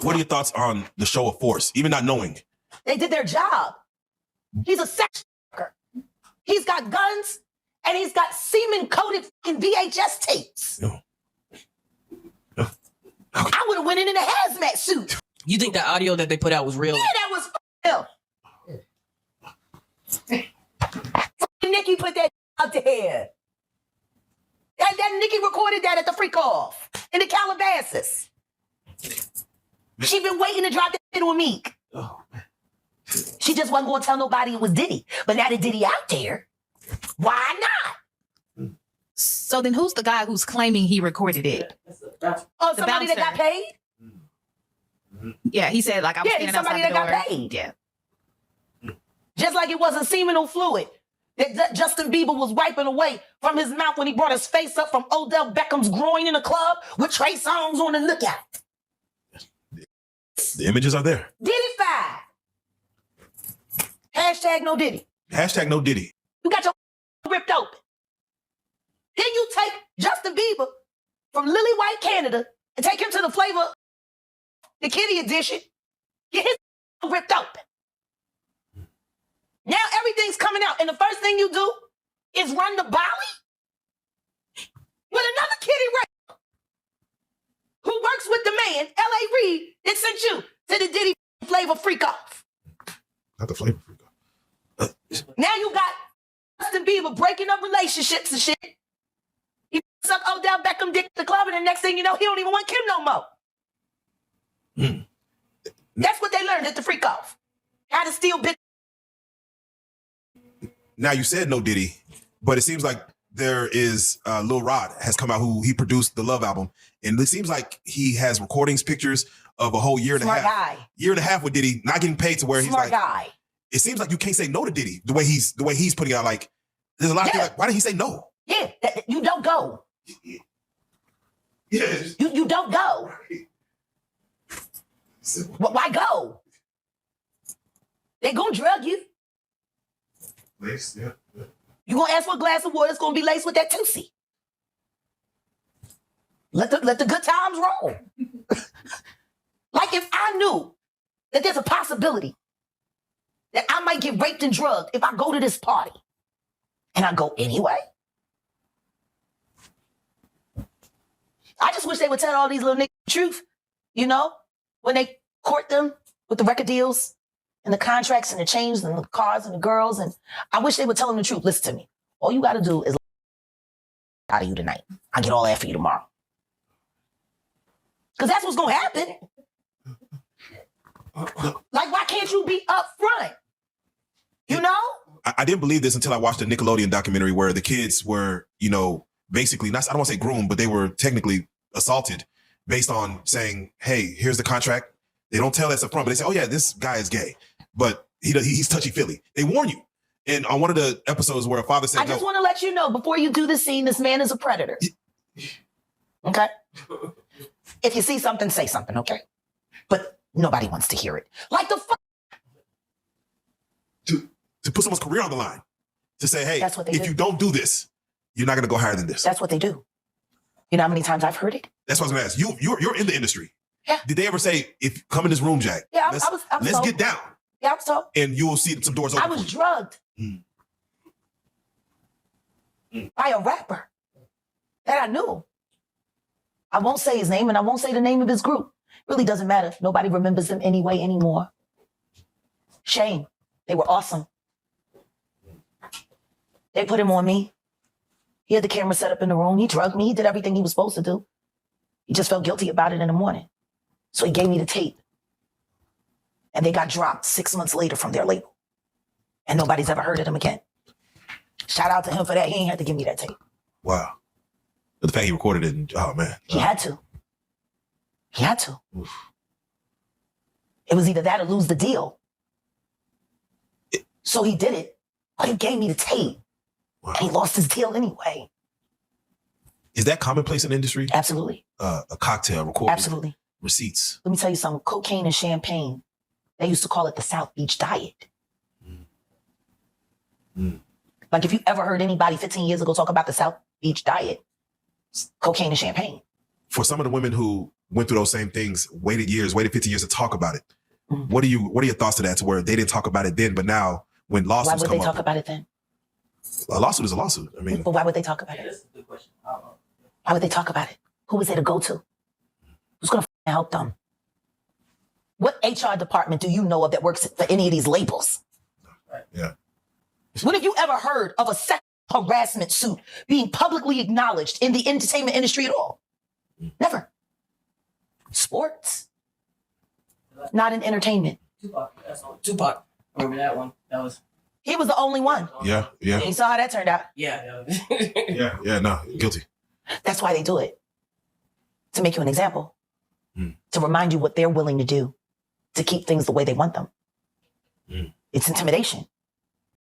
What are your thoughts on the show of force, even not knowing? They did their job. He's a sex worker. He's got guns and he's got semen-coated fucking VHS tapes. I would have went in a hazmat suit. You think the audio that they put out was real? Yeah, that was him. Nikki put that out there. That Nikki recorded that at the freak off in the Calabasas. She been waiting to drop that shit with Meek. Oh, man. She just wasn't going to tell nobody it was Diddy. But now that Diddy out there, why not? So then who's the guy who's claiming he recorded it? Oh, somebody that got paid? Yeah, he said like I was standing outside the door. Somebody that got paid. Yeah. Just like it wasn't seminal fluid that Justin Bieber was wiping away from his mouth when he brought his face up from Odell Beckham's groin in a club with Trey Songz on the lookout. The images are there. Diddy-fied. Hashtag no Diddy. Hashtag no Diddy. You got your ripped open. Then you take Justin Bieber from Lily White, Canada, and take him to the Flavor, the Kitty edition. Get his ripped open. Now everything's coming out, and the first thing you do is run the Bali with another kitty rape who works with the man, L.A. Reid, that sent you to the Diddy Flavor freak off. Not the Flavor freak off. Now you got Justin Bieber breaking up relationships and shit. He sucked Odell Beckham dick at the club, and the next thing you know, he don't even want Kim no more. That's what they learned at the freak off. How to steal bitch. Now you said no Diddy, but it seems like there is Lil Rod has come out who he produced the Love album, and it seems like he has recordings, pictures of a whole year and a half. Year and a half with Diddy, not getting paid to where he's like. Guy. It seems like you can't say no to Diddy the way he's putting it out. Like there's a lot of things like, why did he say no? Yeah, you don't go. Yeah. You don't go. Why go? They gonna drug you. Lace, yeah. You gonna ask for a glass of water? It's gonna be laced with that Tootsie. Let the good times roll. Like if I knew that there's a possibility that I might get raped and drugged if I go to this party, and I go anyway. I just wish they would tell all these little niggas the truth, you know, when they court them with the record deals and the contracts and the chains and the cars and the girls. And I wish they would tell them the truth. Listen to me. All you got to do is out of you tonight. I'll get all that for you tomorrow. Because that's what's going to happen. Like, why can't you be up front? You know? I didn't believe this until I watched a Nickelodeon documentary where the kids were, you know, basically, not, I don't want to say groomed, but they were technically assaulted based on saying, hey, here's the contract. They don't tell us up front, but they say, oh yeah, this guy is gay, but he's touchy-feely. They warn you. And on one of the episodes where a father said, I just want to let you know, before you do this scene, this man is a predator. Okay? If you see something, say something, okay? But nobody wants to hear it. Like the fuck. To put someone's career on the line. To say, hey, that's what they if you don't do this, you're not going to go higher than this. That's what they do. You know how many times I've heard it? That's what I was going to ask. You're in the industry. Yeah. Did they ever say, if come in this room, Jack? Yeah, let's get down. Yeah, I was told. And you will see some doors open. I was drugged by a rapper that I knew. I won't say his name and I won't say the name of his group. Really doesn't matter. Nobody remembers them anyway anymore. Shame. They were awesome. They put him on me. He had the camera set up in the room. He drugged me. He did everything he was supposed to do. He just felt guilty about it in the morning. So he gave me the tape. And they got dropped 6 months later from their label. And nobody's ever heard of them again. Shout out to him for that. He ain't had to give me that tape. Wow. But the fact he recorded it, oh man. He had to. He had to. Oof. It was either that or lose the deal. So he did it. But he gave me the tape. Wow. And he lost his deal anyway. Is that commonplace in the industry? Absolutely. A cocktail recorded. Absolutely. Receipts. Let me tell you something. Cocaine and champagne. They used to call it the South Beach diet. Like if you ever heard anybody 15 years ago talk about the South Beach diet, cocaine and champagne. For some of the women who went through those same things, waited 50 years to talk about it. Mhm. What are your thoughts to that? To where they didn't talk about it then, but now when Why lawsuits would come they talk up, about it then? a lawsuit is a lawsuit. I mean, But why would they talk about it? Why would they talk about it? Who was there to go to? Who's going to help them? What HR department do you know of that works for any of these labels? yeah. When have you ever heard of a sexual harassment suit being publicly acknowledged in the entertainment industry at all? Never. Sports. Not in entertainment. Tupac. Remember that one? That was. He was the only one. Yeah. You saw how that turned out. Yeah. Yeah. No, guilty. That's why they do it. To make you an example. Mm. To remind you what they're willing to do to keep things the way they want them. Mm. It's intimidation.